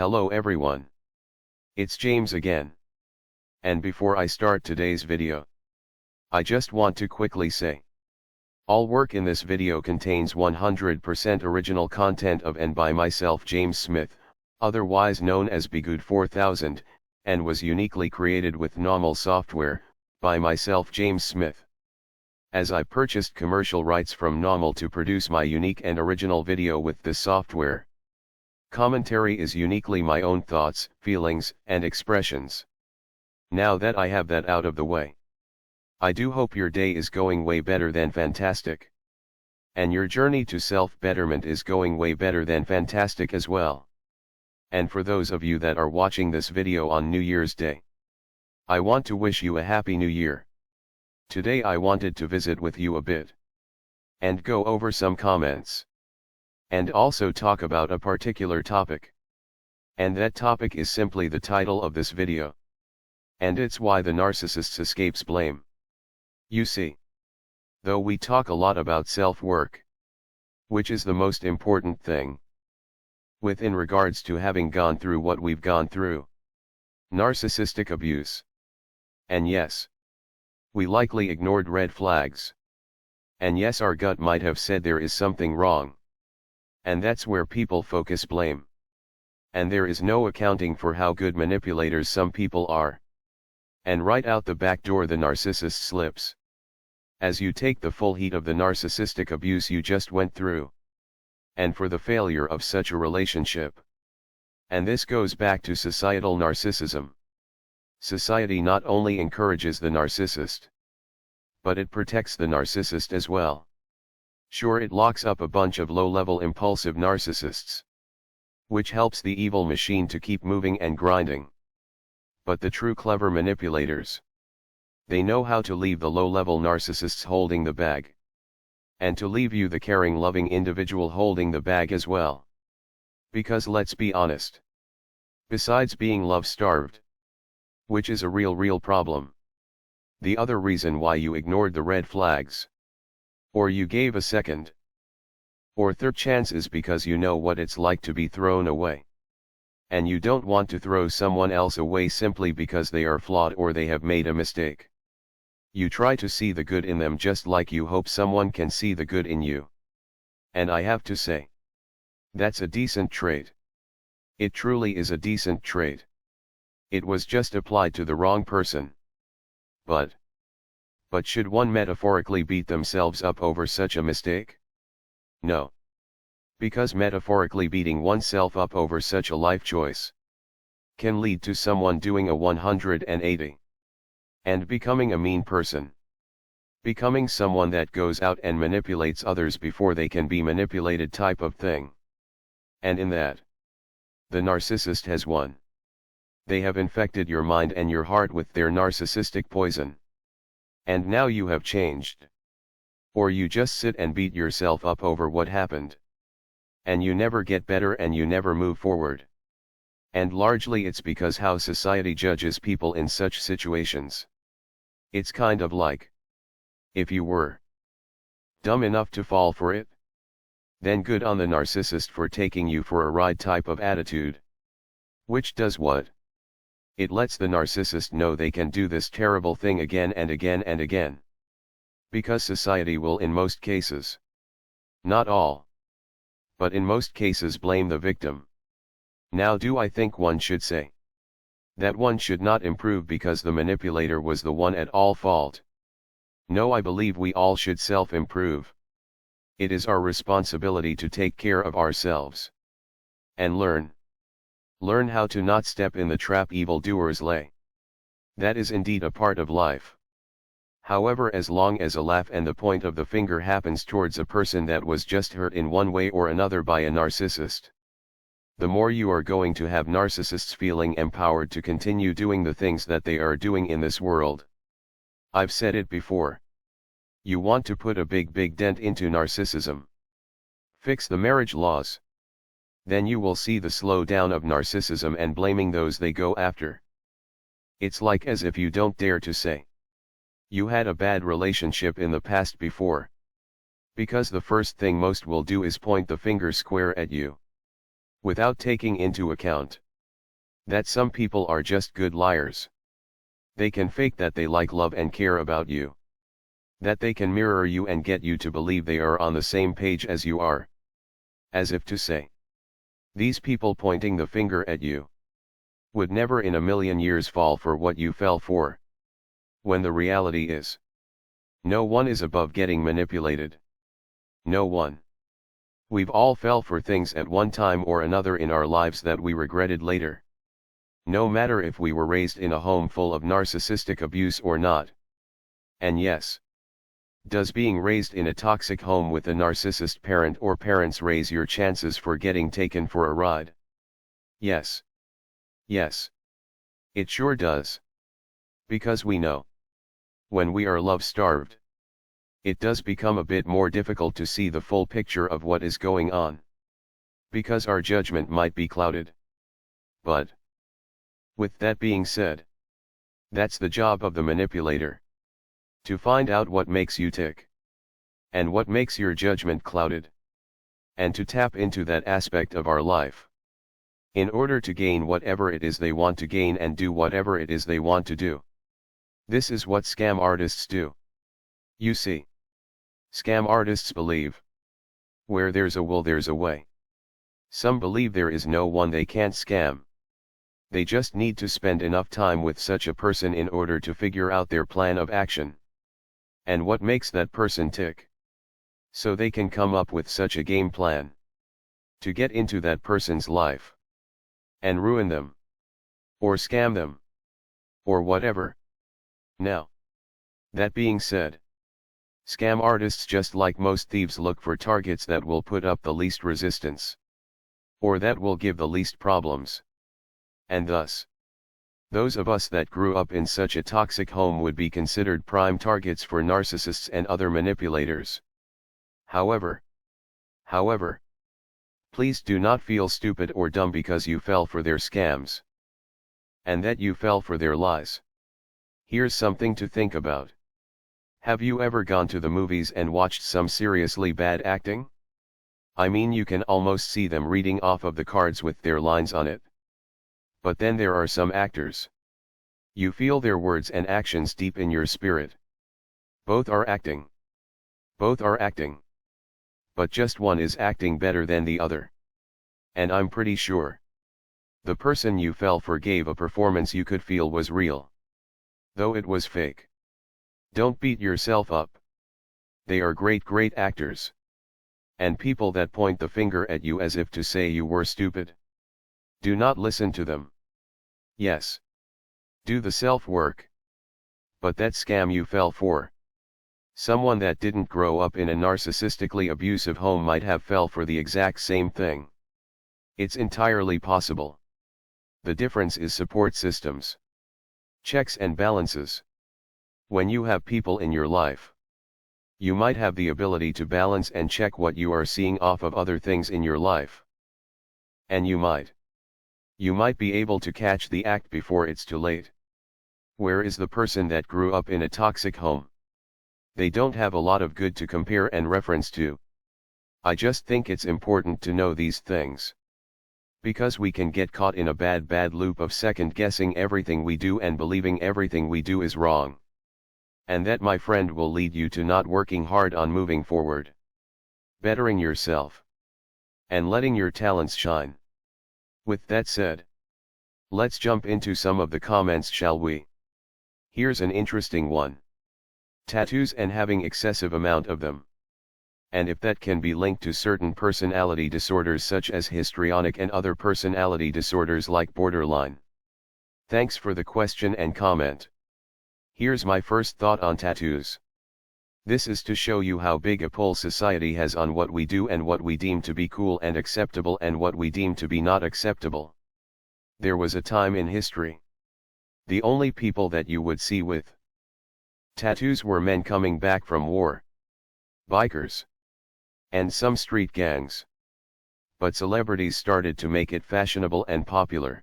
Hello everyone. It's James again. And before I start today's video, I just want to quickly say, all work in this video contains 100% original content of and by myself James Smith, otherwise known as Bgood 4000, and was uniquely created with NAWMAL software, by myself James Smith. As I purchased commercial rights from NAWMAL to produce my unique and original video with this software. Commentary is uniquely my own thoughts, feelings, and expressions. Now that I have that out of the way, I do hope your day is going way better than fantastic. And your journey to self-betterment is going way better than fantastic as well. And for those of you that are watching this video on New Year's Day, I want to wish you a Happy New Year. Today I wanted to visit with you a bit, and go over some comments, and also talk about a particular topic. And that topic is simply the title of this video. And it's why the narcissist escapes blame. You see, though we talk a lot about self-work, which is the most important thing, within regards to having gone through what we've gone through, narcissistic abuse. And yes, we likely ignored red flags. And yes, our gut might have said there is something wrong. And that's where people focus blame. And there is no accounting for how good manipulators some people are. And right out the back door the narcissist slips. As you take the full heat of the narcissistic abuse you just went through. And for the failure of such a relationship. And this goes back to societal narcissism. Society not only encourages the narcissist, but it protects the narcissist as well. Sure, it locks up a bunch of low-level impulsive narcissists, which helps the evil machine to keep moving and grinding. But the true clever manipulators, they know how to leave the low-level narcissists holding the bag, and to leave you the caring, loving individual holding the bag as well. Because let's be honest, besides being love-starved, which is a real problem, the other reason why you ignored the red flags, or you gave a second or third chance is because you know what it's like to be thrown away. And you don't want to throw someone else away simply because they are flawed or they have made a mistake. You try to see the good in them just like you hope someone can see the good in you. And I have to say, that's a decent trait. It truly is a decent trait. It was just applied to the wrong person. But should one metaphorically beat themselves up over such a mistake? No. Because metaphorically beating oneself up over such a life choice can lead to someone doing a 180 and becoming a mean person. Becoming someone that goes out and manipulates others before they can be manipulated type of thing. And in that, the narcissist has won. They have infected your mind and your heart with their narcissistic poison. And now you have changed. Or you just sit and beat yourself up over what happened. And you never get better and you never move forward. And largely it's because how society judges people in such situations. It's kind of like, if you were dumb enough to fall for it, then good on the narcissist for taking you for a ride type of attitude. Which does what? It lets the narcissist know they can do this terrible thing again and again and again. Because society will in most cases, not all, but in most cases blame the victim. Now do I think one should say that one should not improve because the manipulator was the one at all fault? No, I believe we all should self-improve. It is our responsibility to take care of ourselves. And learn how to not step in the trap evildoers lay. That is indeed a part of life. However, as long as a laugh and the point of the finger happens towards a person that was just hurt in one way or another by a narcissist, the more you are going to have narcissists feeling empowered to continue doing the things that they are doing in this world. I've said it before. You want to put a big dent into narcissism. Fix the marriage laws. Then you will see the slowdown of narcissism and blaming those they go after. It's like as if you don't dare to say you had a bad relationship in the past before. Because the first thing most will do is point the finger square at you, without taking into account That some people are just good liars. They can fake that they like, love and care about you. That they can mirror you and get you to believe they are on the same page as you are. As if to say, these people pointing the finger at you would never in a million years fall for what you fell for. When the reality is, no one is above getting manipulated. No one. We've all fell for things at one time or another in our lives that we regretted later. No matter if we were raised in a home full of narcissistic abuse or not. And yes, does being raised in a toxic home with a narcissist parent or parents raise your chances for getting taken for a ride? Yes. Yes. It sure does. Because we know, when we are love-starved, it does become a bit more difficult to see the full picture of what is going on. Because our judgment might be clouded. But, with that being said, that's the job of the manipulator. To find out what makes you tick. And what makes your judgment clouded. And to tap into that aspect of our life. In order to gain whatever it is they want to gain and do whatever it is they want to do. This is what scam artists do. You see. Scam artists believe, where there's a will there's a way. Some believe there is no one they can't scam. They just need to spend enough time with such a person in order to figure out their plan of action. And what makes that person tick. So they can come up with such a game plan. To get into that person's life. And ruin them. Or scam them. Or whatever. Now. That being said. Scam artists, just like most thieves, look for targets that will put up the least resistance. Or that will give the least problems. And thus, those of us that grew up in such a toxic home would be considered prime targets for narcissists and other manipulators. However, please do not feel stupid or dumb because you fell for their scams. And that you fell for their lies. Here's something to think about. Have you ever gone to the movies and watched some seriously bad acting? I mean, you can almost see them reading off of the cards with their lines on it. But then there are some actors. You feel their words and actions deep in your spirit. Both are acting. Both are acting. But just one is acting better than the other. And I'm pretty sure the person you fell for gave a performance you could feel was real. Though it was fake. Don't beat yourself up. They are great actors. And people that point the finger at you as if to say you were stupid. Do not listen to them. Yes. Do the self-work. But that scam you fell for. Someone that didn't grow up in a narcissistically abusive home might have fell for the exact same thing. It's entirely possible. The difference is support systems. Checks and balances. When you have people in your life, you might have the ability to balance and check what you are seeing off of other things in your life. And you might be able to catch the act before it's too late. Where is the person that grew up in a toxic home? They don't have a lot of good to compare and reference to. I just think it's important to know these things. Because we can get caught in a bad loop of second guessing everything we do and believing everything we do is wrong. And that, my friend, will lead you to not working hard on moving forward. Bettering yourself. And letting your talents shine. With that said, let's jump into some of the comments, shall we? Here's an interesting one. Tattoos and having excessive amount of them. And if that can be linked to certain personality disorders such as histrionic and other personality disorders like borderline. Thanks for the question and comment. Here's my first thought on tattoos. This is to show you how big a pull society has on what we do and what we deem to be cool and acceptable and what we deem to be not acceptable. There was a time in history. The only people that you would see with tattoos were men coming back from war, bikers, and some street gangs. But celebrities started to make it fashionable and popular.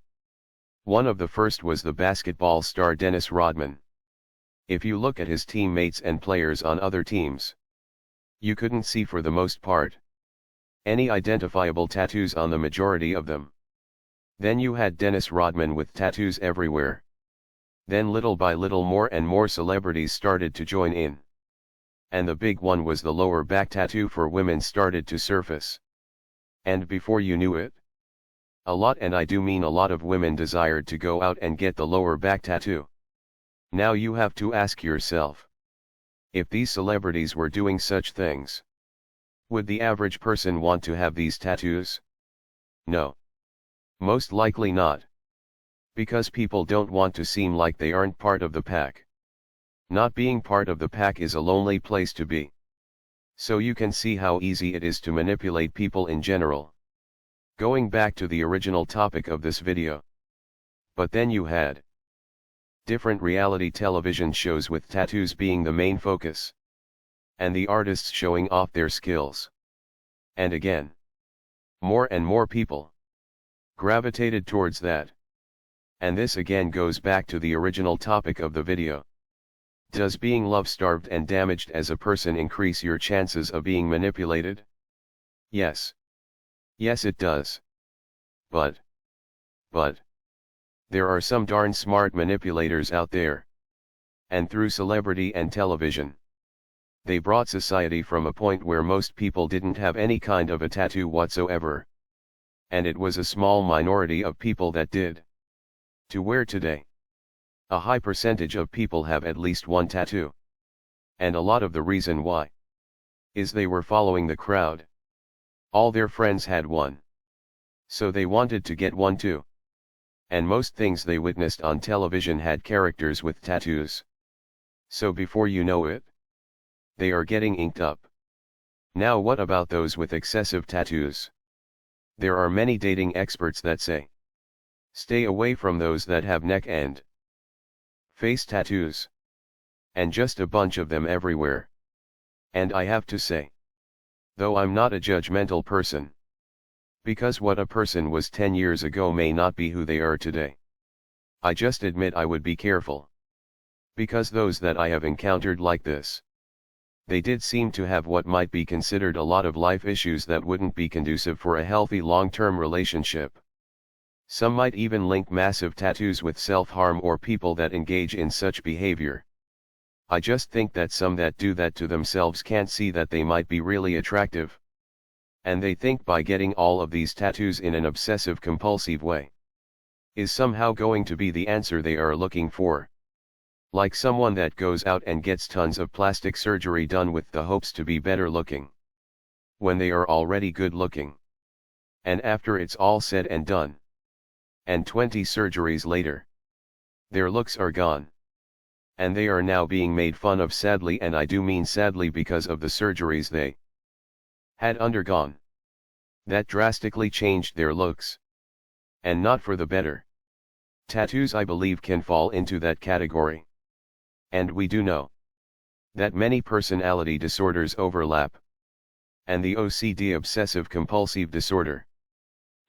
One of the first was the basketball star Dennis Rodman. If you look at his teammates and players on other teams, you couldn't see for the most part any identifiable tattoos on the majority of them. Then you had Dennis Rodman with tattoos everywhere. Then little by little more and more celebrities started to join in. And the big one was the lower back tattoo for women started to surface. And before you knew it, a lot, and I do mean a lot, of women desired to go out and get the lower back tattoo. Now you have to ask yourself, if these celebrities were doing such things, would the average person want to have these tattoos? No. Most likely not. Because people don't want to seem like they aren't part of the pack. Not being part of the pack is a lonely place to be. So you can see how easy it is to manipulate people in general. Going back to the original topic of this video. But then you had different reality television shows with tattoos being the main focus. And the artists showing off their skills. And again, more and more people gravitated towards that. And this again goes back to the original topic of the video. Does being love-starved and damaged as a person increase your chances of being manipulated? Yes. Yes, it does. But there are some darn smart manipulators out there. And through celebrity and television, they brought society from a point where most people didn't have any kind of a tattoo whatsoever. And it was a small minority of people that did. To where today, a high percentage of people have at least one tattoo. And a lot of the reason why is they were following the crowd. All their friends had one. So they wanted to get one too. And most things they witnessed on television had characters with tattoos. So before you know it, they are getting inked up. Now what about those with excessive tattoos? There are many dating experts that say, stay away from those that have neck and face tattoos. And just a bunch of them everywhere. And I have to say, though I'm not a judgmental person, because what a person was 10 years ago may not be who they are today, I just admit I would be careful. Because those that I have encountered like this, they did seem to have what might be considered a lot of life issues that wouldn't be conducive for a healthy long-term relationship. Some might even link massive tattoos with self-harm or people that engage in such behavior. I just think that some that do that to themselves can't see that they might be really attractive. And they think by getting all of these tattoos in an obsessive-compulsive way is somehow going to be the answer they are looking for. Like someone that goes out and gets tons of plastic surgery done with the hopes to be better looking, when they are already good looking. And after it's all said and done, and 20 surgeries later, their looks are gone. And they are now being made fun of, sadly, and I do mean sadly, because of the surgeries they had undergone. That drastically changed their looks. And not for the better. Tattoos, I believe, can fall into that category. And we do know that many personality disorders overlap. And the OCD, obsessive compulsive disorder,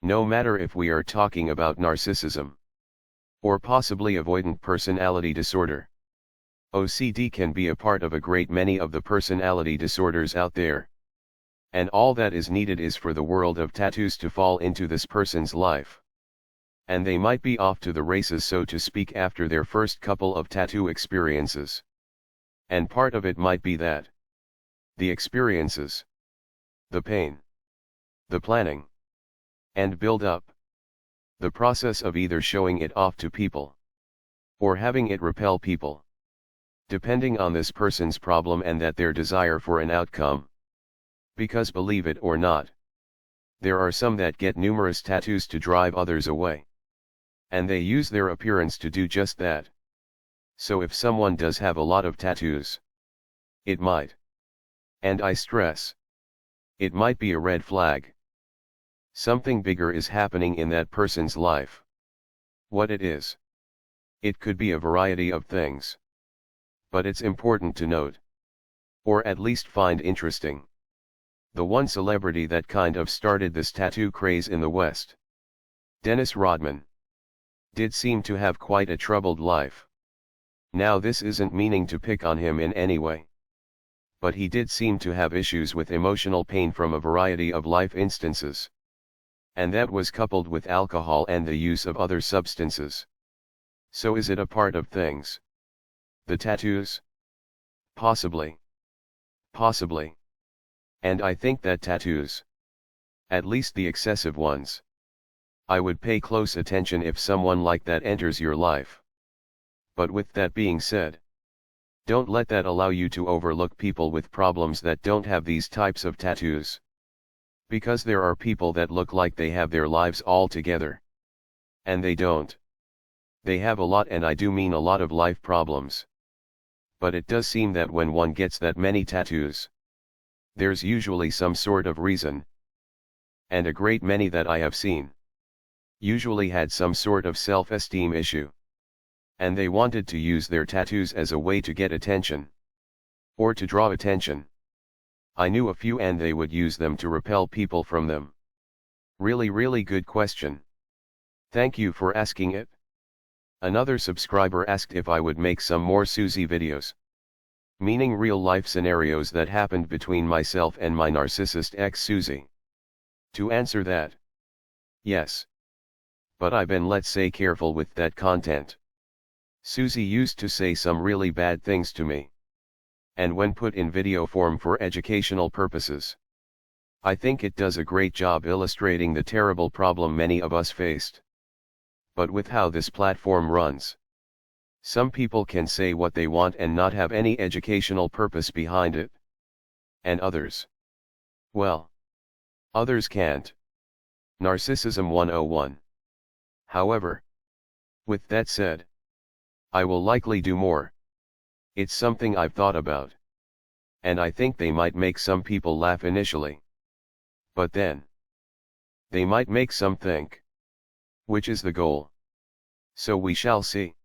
no matter if we are talking about narcissism or possibly avoidant personality disorder, OCD can be a part of a great many of the personality disorders out there. And all that is needed is for the world of tattoos to fall into this person's life. And they might be off to the races, so to speak, after their first couple of tattoo experiences. And part of it might be that the experiences, the pain, the planning, and build up, the process of either showing it off to people or having it repel people, depending on this person's problem and that their desire for an outcome. Because believe it or not, there are some that get numerous tattoos to drive others away. And they use their appearance to do just that. So if someone does have a lot of tattoos, it might, and I stress, it might be a red flag. Something bigger is happening in that person's life. What it is, it could be a variety of things. But it's important to note, or at least find interesting, the one celebrity that kind of started this tattoo craze in the West, Dennis Rodman, did seem to have quite a troubled life. Now this isn't meaning to pick on him in any way. But he did seem to have issues with emotional pain from a variety of life instances. And that was coupled with alcohol and the use of other substances. So is it a part of things? The tattoos? Possibly. Possibly. And I think that tattoos, at least the excessive ones, I would pay close attention if someone like that enters your life. But with that being said, don't let that allow you to overlook people with problems that don't have these types of tattoos. Because there are people that look like they have their lives all together. And they don't. They have a lot, and I do mean a lot of life problems. But it does seem that when one gets that many tattoos, there's usually some sort of reason. And a great many that I have seen usually had some sort of self-esteem issue. And they wanted to use their tattoos as a way to get attention. Or to draw attention. I knew a few, and they would use them to repel people from them. Really good question. Thank you for asking it. Another subscriber asked if I would make some more Susie videos. Meaning real life scenarios that happened between myself and my narcissist ex Susie. To answer that, yes. But I've been, let's say, careful with that content. Susie used to say some really bad things to me. And when put in video form for educational purposes, I think it does a great job illustrating the terrible problem many of us faced. But with how this platform runs, some people can say what they want and not have any educational purpose behind it. And others, well, others can't. Narcissism 101. However, with that said, I will likely do more. It's something I've thought about. And I think they might make some people laugh initially. But then, they might make some think. Which is the goal. So we shall see.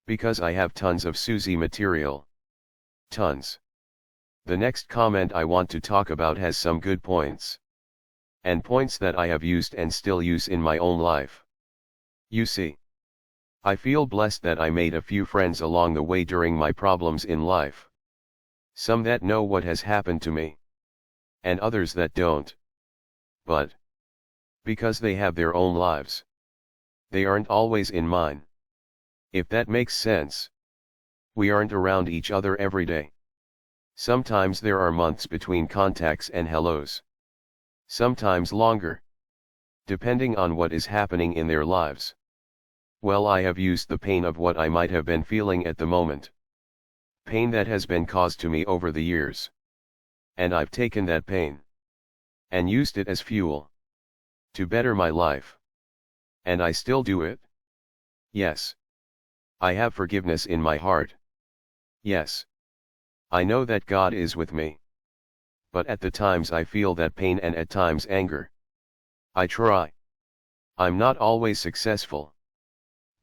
Because I have tons of Susie material. Tons. The next comment I want to talk about has some good points. And points that I have used and still use in my own life. You see, I feel blessed that I made a few friends along the way during my problems in life. Some that know what has happened to me. And others that don't. But, because they have their own lives, they aren't always in mine. If that makes sense. We aren't around each other every day. Sometimes there are months between contacts and hellos. Sometimes longer. Depending on what is happening in their lives. Well, I have used the pain of what I might have been feeling at the moment. Pain that has been caused to me over the years. And I've taken that pain. And used it as fuel. To better my life. And I still do it. Yes. I have forgiveness in my heart. Yes. I know that God is with me. But at the times I feel that pain and at times anger. I try. I'm not always successful.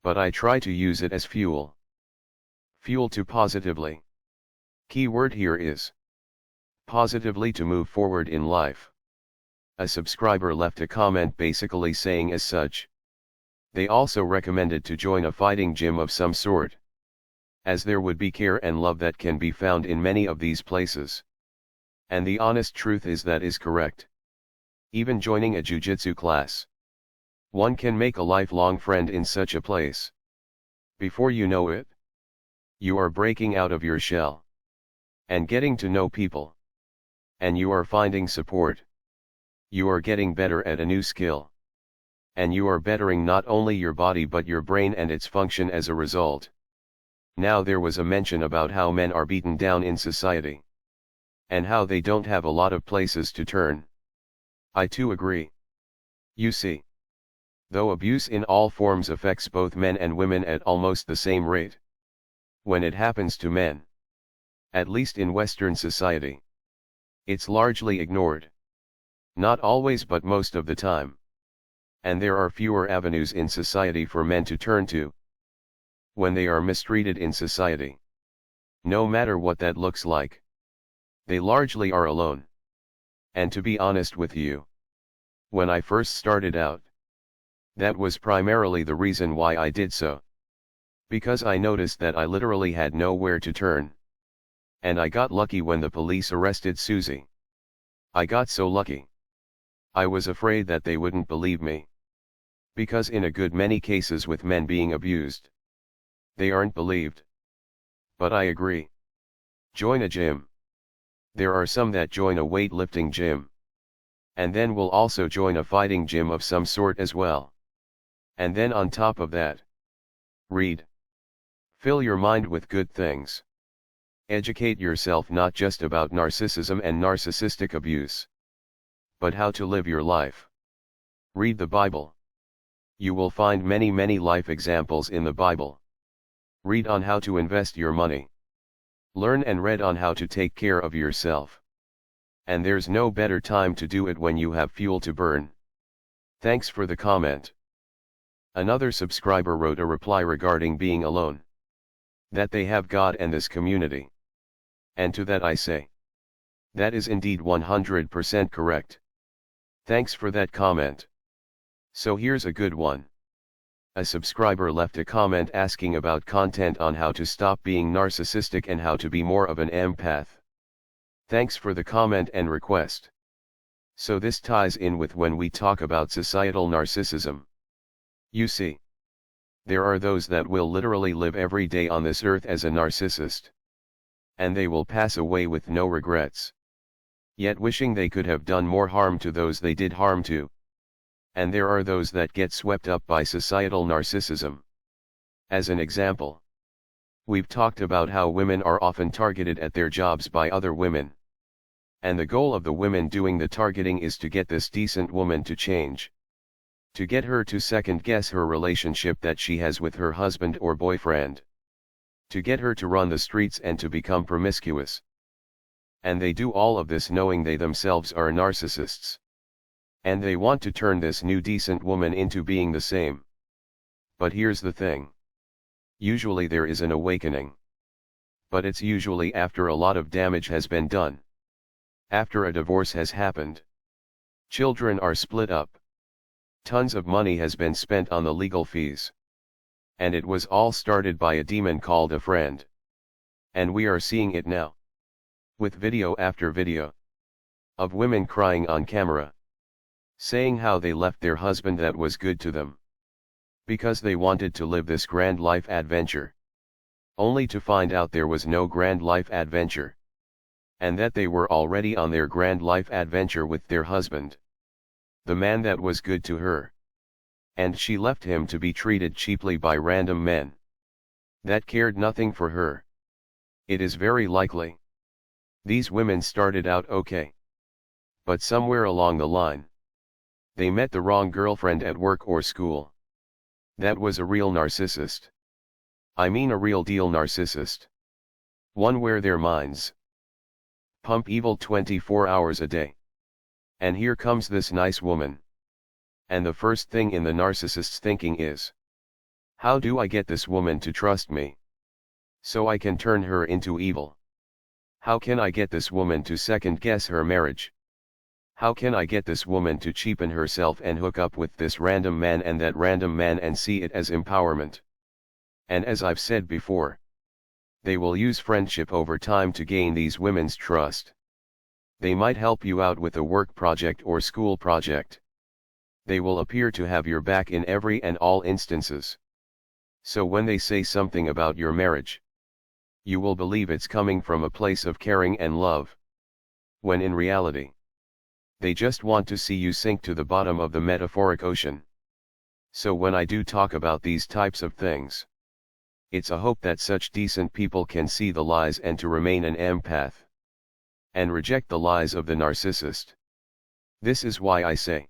But I try to use it as fuel. Fuel to positively. Key word here is positively to move forward in life. A subscriber left a comment basically saying as such. They also recommended to join a fighting gym of some sort. As there would be care and love that can be found in many of these places. And the honest truth is that is correct. Even joining a jiu-jitsu class. One can make a lifelong friend in such a place. Before you know it, you are breaking out of your shell. And getting to know people. And you are finding support. You are getting better at a new skill. And you are bettering not only your body but your brain and its function as a result. Now there was a mention about how men are beaten down in society. And how they don't have a lot of places to turn. I too agree. You see. Though abuse in all forms affects both men and women at almost the same rate. When it happens to men, at least in Western society, it's largely ignored. Not always but most of the time. And there are fewer avenues in society for men to turn to. When they are mistreated in society. No matter what that looks like. They largely are alone. And to be honest with you, when I first started out, that was primarily the reason why I did so. Because I noticed that I literally had nowhere to turn. And I got lucky when the police arrested Susie. I got so lucky. I was afraid that they wouldn't believe me. Because in a good many cases with men being abused, they aren't believed. But I agree. Join a gym. There are some that join a weightlifting gym. And then will also join a fighting gym of some sort as well. And then on top of that, read. Fill your mind with good things. Educate yourself not just about narcissism and narcissistic abuse, but how to live your life. Read the Bible. You will find many life examples in the Bible. Read on how to invest your money. Learn and read on how to take care of yourself. And there's no better time to do it when you have fuel to burn. Thanks for the comment. Another subscriber wrote a reply regarding being alone. That they have God and this community. And to that I say, that is indeed 100% correct. Thanks for that comment. So here's a good one. A subscriber left a comment asking about content on how to stop being narcissistic and how to be more of an empath. Thanks for the comment and request. So this ties in with when we talk about societal narcissism. You see, there are those that will literally live every day on this earth as a narcissist. And they will pass away with no regrets. Yet wishing they could have done more harm to those they did harm to. And there are those that get swept up by societal narcissism. As an example, we've talked about how women are often targeted at their jobs by other women. And the goal of the women doing the targeting is to get this decent woman to change. To get her to second guess her relationship that she has with her husband or boyfriend. To get her to run the streets and to become promiscuous. And they do all of this knowing they themselves are narcissists. And they want to turn this new decent woman into being the same. But here's the thing. Usually there is an awakening. But it's usually after a lot of damage has been done. After a divorce has happened. Children are split up. Tons of money has been spent on the legal fees. And it was all started by a demon called a friend. And we are seeing it now. With video after video. Of women crying on camera. Saying how they left their husband that was good to them. Because they wanted to live this grand life adventure. Only to find out there was no grand life adventure. And that they were already on their grand life adventure with their husband. The man that was good to her. And she left him to be treated cheaply by random men. That cared nothing for her. It is very likely. These women started out okay. But somewhere along the line. They met the wrong girlfriend at work or school. That was a real narcissist. I mean a real deal narcissist. One where their minds pump evil 24 hours a day. And here comes this nice woman. And the first thing in the narcissist's thinking is, how do I get this woman to trust me? So I can turn her into evil. How can I get this woman to second guess her marriage? How can I get this woman to cheapen herself and hook up with this random man and that random man and see it as empowerment? And as I've said before, they will use friendship over time to gain these women's trust. They might help you out with a work project or school project. They will appear to have your back in every and all instances. So when they say something about your marriage, you will believe it's coming from a place of caring and love. When in reality, they just want to see you sink to the bottom of the metaphoric ocean. So when I do talk about these types of things, it's a hope that such decent people can see the lies and to remain an empath. And reject the lies of the narcissist. This is why I say,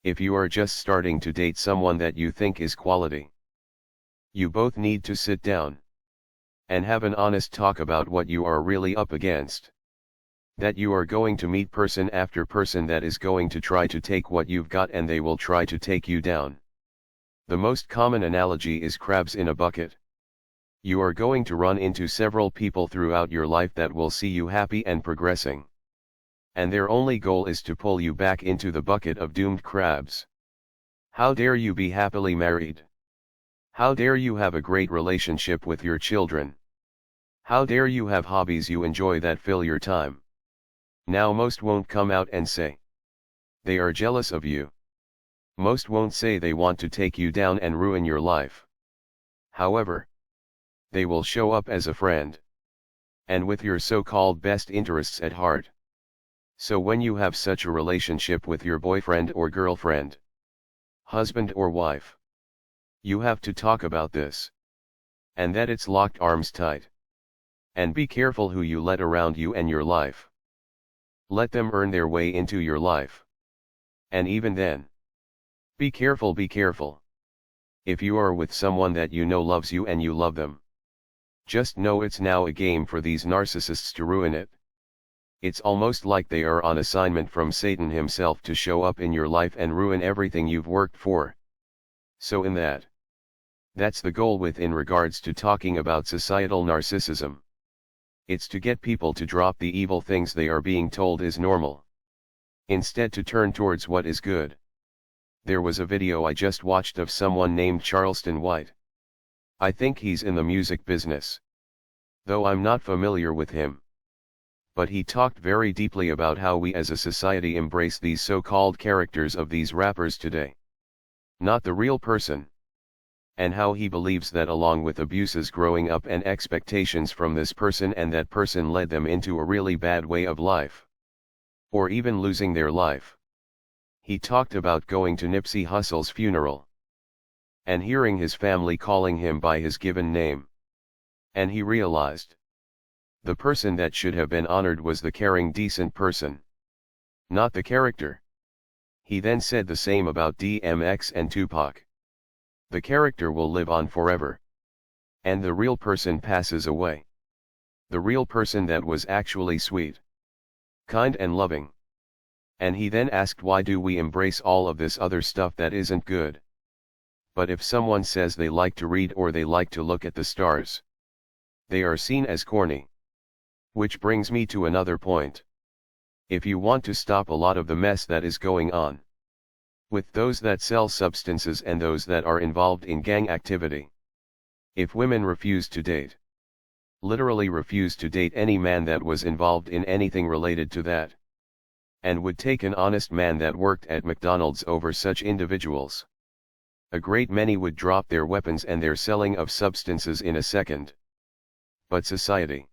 if you are just starting to date someone that you think is quality, you both need to sit down and have an honest talk about what you are really up against. That you are going to meet person after person that is going to try to take what you've got and they will try to take you down. The most common analogy is crabs in a bucket. You are going to run into several people throughout your life that will see you happy and progressing. And their only goal is to pull you back into the bucket of doomed crabs. How dare you be happily married? How dare you have a great relationship with your children? How dare you have hobbies you enjoy that fill your time? Now most won't come out and say, They are jealous of you. Most won't say they want to take you down and ruin your life. However, they will show up as a friend. And with your so-called best interests at heart. So when you have such a relationship with your boyfriend or girlfriend, husband or wife, you have to talk about this. And that it's locked arms tight. And be careful who you let around you and your life. Let them earn their way into your life. And even then, be careful, be careful. If you are with someone that you know loves you and you love them, just know it's now a game for these narcissists to ruin it. It's almost like they are on assignment from Satan himself to show up in your life and ruin everything you've worked for. So that's the goal in regards to talking about societal narcissism. It's to get people to drop the evil things they are being told is normal. Instead to turn towards what is good. There was a video I just watched of someone named Charleston White. I think he's in the music business. Though I'm not familiar with him. But he talked very deeply about how we as a society embrace these so-called characters of these rappers today. Not the real person. And how he believes that along with abuses growing up and expectations from this person, and that person led them into a really bad way of life. Or even losing their life. He talked about going to Nipsey Hussle's funeral. And hearing his family calling him by his given name. And he realized. The person that should have been honored was the caring, decent person. Not the character. He then said the same about DMX and Tupac. The character will live on forever. And the real person passes away. The real person that was actually sweet, kind and loving. And he then asked, why do we embrace all of this other stuff that isn't good? But if someone says they like to read or they like to look at the stars, they are seen as corny. Which brings me to another point. If you want to stop a lot of the mess that is going on with those that sell substances and those that are involved in gang activity. If women refuse to date, literally refuse to date any man that was involved in anything related to that, and would take an honest man that worked at McDonald's over such individuals, a great many would drop their weapons and their selling of substances in a second. But society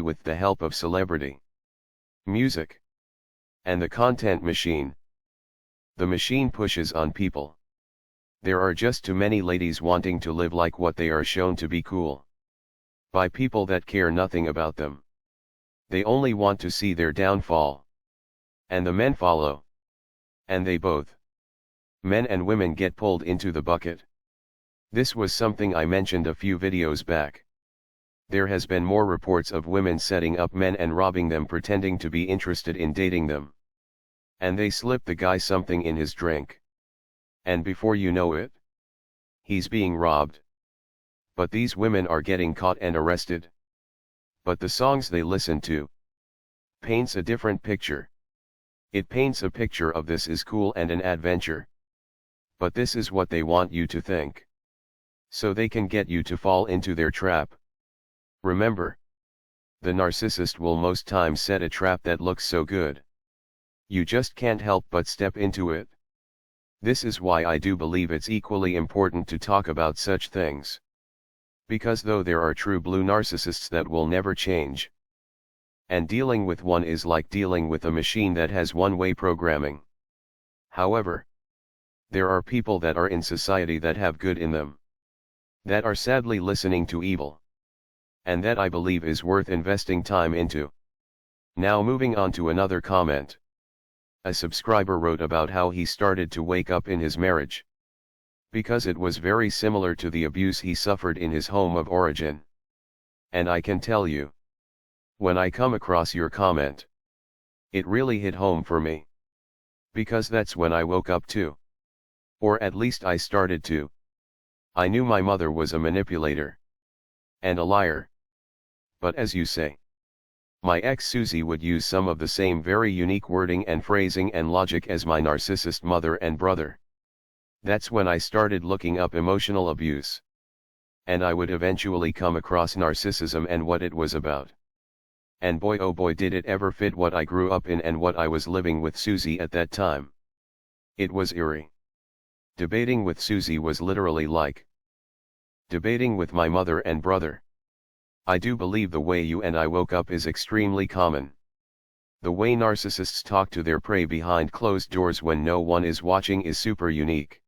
with the help of celebrity, music, and the content machine. The machine pushes on people. There are just too many ladies wanting to live like what they are shown to be cool. By people that care nothing about them. They only want to see their downfall. And the men follow. And they both, men and women, get pulled into the bucket. This was something I mentioned a few videos back. There has been more reports of women setting up men and robbing them, pretending to be interested in dating them. And they slip the guy something in his drink. And before you know it, he's being robbed. But these women are getting caught and arrested. But the songs they listen to paints a different picture. It paints a picture of this is cool and an adventure. But this is what they want you to think. So they can get you to fall into their trap. Remember, the narcissist will most times set a trap that looks so good. You just can't help but step into it. This is why I do believe it's equally important to talk about such things. Because though there are true blue narcissists that will never change, and dealing with one is like dealing with a machine that has one-way programming. However, there are people that are in society that have good in them, that are sadly listening to evil. And that I believe is worth investing time into. Now moving on to another comment. A subscriber wrote about how he started to wake up in his marriage. Because it was very similar to the abuse he suffered in his home of origin. And I can tell you, when I come across your comment, it really hit home for me. Because that's when I woke up too. Or at least I started to. I knew my mother was a manipulator. And a liar. But as you say, my ex Susie would use some of the same very unique wording and phrasing and logic as my narcissist mother and brother. That's when I started looking up emotional abuse. And I would eventually come across narcissism and what it was about. And boy oh boy did it ever fit what I grew up in and what I was living with Susie at that time. It was eerie. Debating with Susie was literally like debating with my mother and brother. I do believe the way you and I woke up is extremely common. The way narcissists talk to their prey behind closed doors when no one is watching is super unique.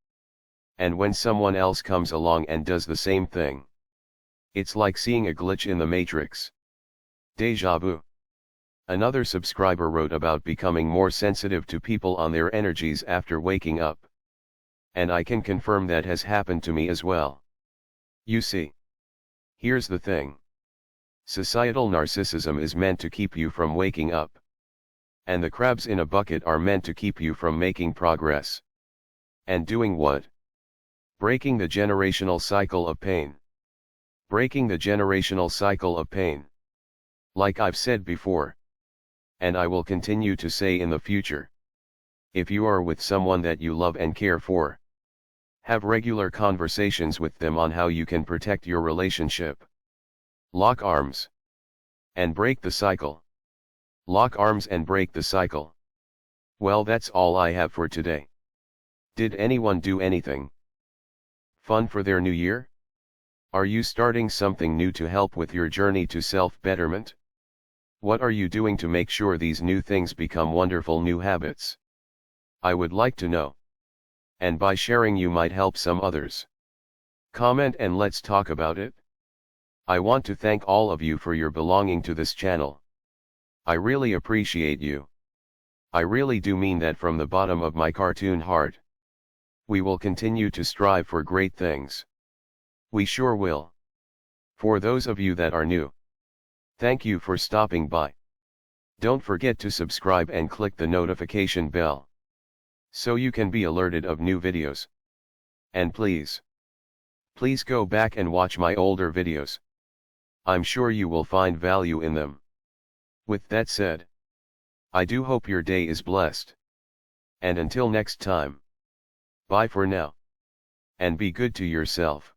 And when someone else comes along and does the same thing, it's like seeing a glitch in the matrix. Deja vu. Another subscriber wrote about becoming more sensitive to people on their energies after waking up. And I can confirm that has happened to me as well. You see. Here's the thing. Societal narcissism is meant to keep you from waking up. And the crabs in a bucket are meant to keep you from making progress. And doing what? Breaking the generational cycle of pain. Breaking the generational cycle of pain. Like I've said before. And I will continue to say in the future. If you are with someone that you love and care for, have regular conversations with them on how you can protect your relationship. Lock arms. And break the cycle. Lock arms and break the cycle. Well, that's all I have for today. Did anyone do anything fun for their new year? Are you starting something new to help with your journey to self-betterment? What are you doing to make sure these new things become wonderful new habits? I would like to know. And by sharing you might help some others. Comment and let's talk about it. I want to thank all of you for your belonging to this channel. I really appreciate you. I really do mean that from the bottom of my cartoon heart. We will continue to strive for great things. We sure will. For those of you that are new, thank you for stopping by. Don't forget to subscribe and click the notification bell, so you can be alerted of new videos. And please go back and watch my older videos. I'm sure you will find value in them. With that said, I do hope your day is blessed. And until next time, bye for now. And be good to yourself.